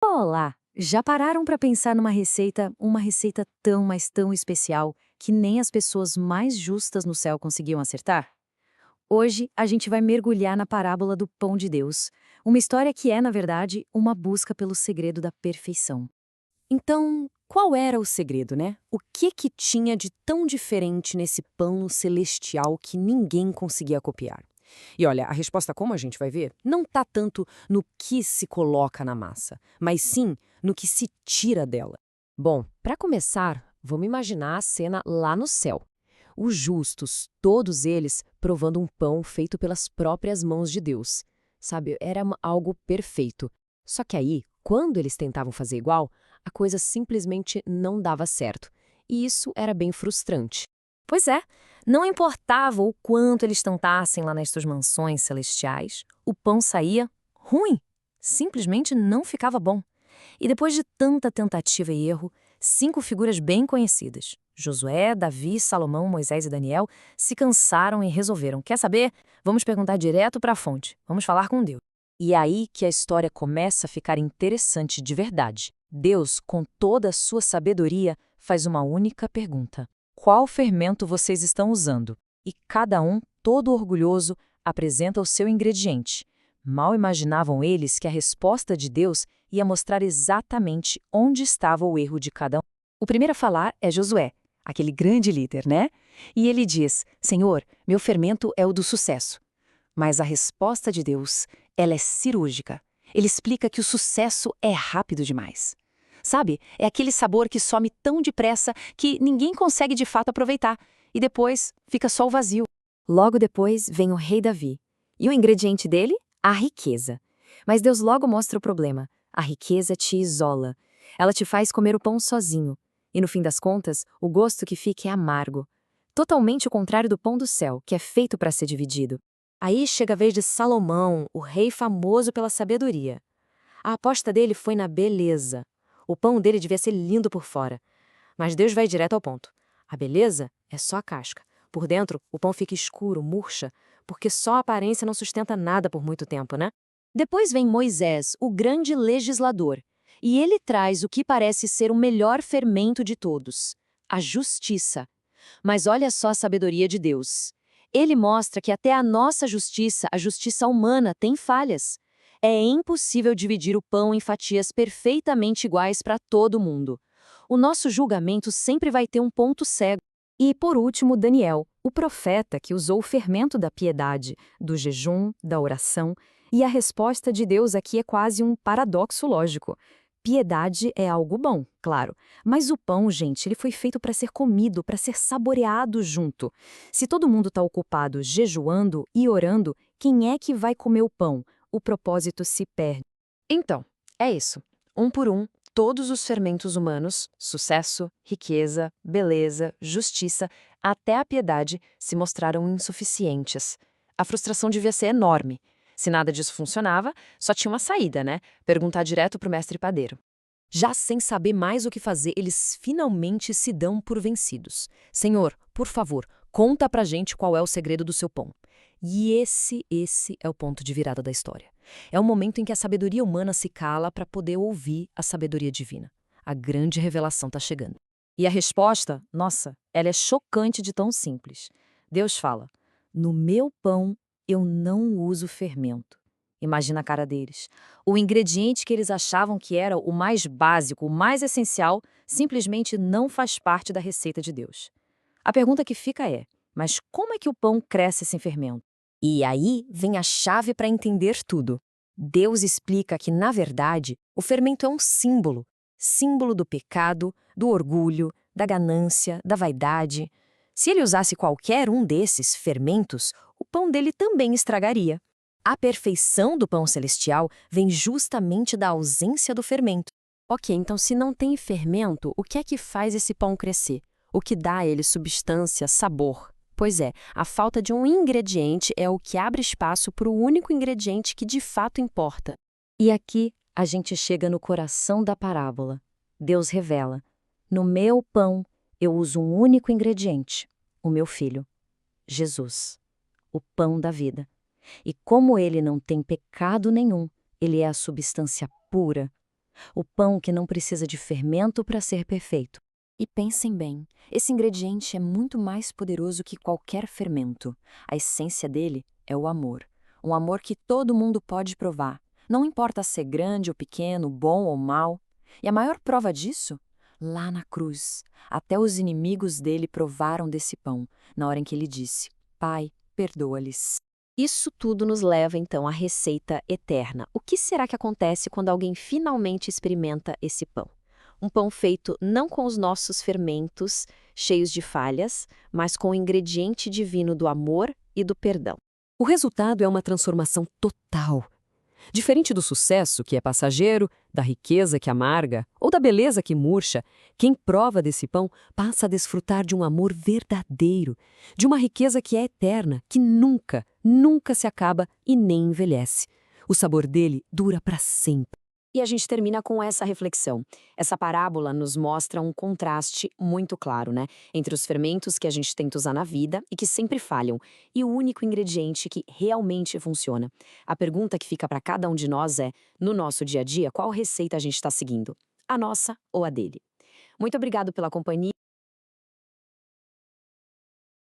Olá! Já pararam para pensar uma receita tão, mas tão especial, que nem as pessoas mais justas no céu conseguiam acertar? Hoje a gente vai mergulhar na parábola do pão de Deus, uma história que é, na verdade, uma busca pelo segredo da perfeição. Então, qual era o segredo, né? O que tinha de tão diferente nesse pão celestial que ninguém conseguia copiar? E olha, a resposta, como a gente vai ver, não está tanto no que se coloca na massa, mas sim no que se tira dela. Bom, para começar, vamos imaginar a cena lá no céu. Os justos, todos eles, provando um pão feito pelas próprias mãos de Deus. Sabe, era algo perfeito. Só que aí, quando eles tentavam fazer igual, a coisa simplesmente não dava certo. E isso era bem frustrante. Pois é, não importava o quanto eles tentassem lá nas suas mansões celestiais, o pão saía ruim, simplesmente não ficava bom. E depois de tanta tentativa e erro, 5 figuras bem conhecidas, Josué, Davi, Salomão, Moisés e Daniel, se cansaram e resolveram: quer saber? Vamos perguntar direto para a fonte, vamos falar com Deus. E é aí que a história começa a ficar interessante de verdade. Deus, com toda a sua sabedoria, faz uma única pergunta: qual fermento vocês estão usando? E cada um, todo orgulhoso, apresenta o seu ingrediente. Mal imaginavam eles que a resposta de Deus ia mostrar exatamente onde estava o erro de cada um. O primeiro a falar é Josué, aquele grande líder, né? E ele diz: Senhor, meu fermento é o do sucesso. Mas a resposta de Deus, ela é cirúrgica. Ele explica que o sucesso é rápido demais. Sabe, é aquele sabor que some tão depressa que ninguém consegue de fato aproveitar, e depois fica só o vazio. Logo depois vem o rei Davi. E o ingrediente dele? A riqueza. Mas Deus logo mostra o problema. A riqueza te isola. Ela te faz comer o pão sozinho. E no fim das contas, o gosto que fica é amargo. Totalmente o contrário do pão do céu, que é feito para ser dividido. Aí chega a vez de Salomão, o rei famoso pela sabedoria. A aposta dele foi na beleza. O pão dele devia ser lindo por fora. Mas Deus vai direto ao ponto. A beleza é só a casca. Por dentro, o pão fica escuro, murcha, porque só a aparência não sustenta nada por muito tempo, né? Depois vem Moisés, o grande legislador, e ele traz o que parece ser o melhor fermento de todos: a justiça. Mas olha só a sabedoria de Deus. Ele mostra que até a nossa justiça, a justiça humana, tem falhas. É impossível dividir o pão em fatias perfeitamente iguais para todo mundo. O nosso julgamento sempre vai ter um ponto cego. E, por último, Daniel, o profeta que usou o fermento da piedade, do jejum, da oração, e a resposta de Deus aqui é quase um paradoxo lógico. Piedade é algo bom, claro, mas o pão, gente, ele foi feito para ser comido, para ser saboreado junto. Se todo mundo está ocupado jejuando e orando, quem é que vai comer o pão? O propósito se perde. Então, é isso. Um por um, todos os fermentos humanos, sucesso, riqueza, beleza, justiça, até a piedade, se mostraram insuficientes. A frustração devia ser enorme. Se nada disso funcionava, só tinha uma saída, né? Perguntar direto para o mestre padeiro. Já sem saber mais o que fazer, eles finalmente se dão por vencidos. Senhor, por favor, conta pra gente qual é o segredo do seu pão. E esse é o ponto de virada da história. É o momento em que a sabedoria humana se cala para poder ouvir a sabedoria divina. A grande revelação está chegando. E a resposta, nossa, ela é chocante de tão simples. Deus fala: no meu pão eu não uso fermento. Imagina a cara deles. O ingrediente que eles achavam que era o mais básico, o mais essencial, simplesmente não faz parte da receita de Deus. A pergunta que fica é: mas como é que o pão cresce sem fermento? E aí vem a chave para entender tudo. Deus explica que, na verdade, o fermento é um símbolo. Símbolo do pecado, do orgulho, da ganância, da vaidade. Se ele usasse qualquer um desses fermentos, o pão dele também estragaria. A perfeição do pão celestial vem justamente da ausência do fermento. Ok, então se não tem fermento, o que é que faz esse pão crescer? O que dá a ele substância, sabor? Pois é, a falta de um ingrediente é o que abre espaço para o único ingrediente que de fato importa. E aqui a gente chega no coração da parábola. Deus revela: no meu pão eu uso um único ingrediente, o meu filho, Jesus, o pão da vida. E como ele não tem pecado nenhum, ele é a substância pura, O pão que não precisa de fermento para ser perfeito. E pensem bem, esse ingrediente é muito mais poderoso que qualquer fermento. A essência dele é o amor. Um amor que todo mundo pode provar. Não importa ser grande ou pequeno, bom ou mal. E a maior prova disso? Lá na cruz. Até os inimigos dele provaram desse pão, na hora em que ele disse: Pai, perdoa-lhes. Isso tudo nos leva, então, à receita eterna. O que será que acontece quando alguém finalmente experimenta esse pão? Um pão feito não com os nossos fermentos, cheios de falhas, mas com o ingrediente divino do amor e do perdão. O resultado é uma transformação total. Diferente do sucesso, que é passageiro, da riqueza que amarga ou da beleza que murcha, quem prova desse pão passa a desfrutar de um amor verdadeiro, de uma riqueza que é eterna, que nunca, nunca se acaba e nem envelhece. O sabor dele dura para sempre. E a gente termina com essa reflexão. Essa parábola nos mostra um contraste muito claro, né? Entre os fermentos que a gente tenta usar na vida e que sempre falham, e o único ingrediente que realmente funciona. A pergunta que fica para cada um de nós é, no nosso dia a dia, qual receita a gente está seguindo? A nossa ou a dele? Muito obrigado pela companhia.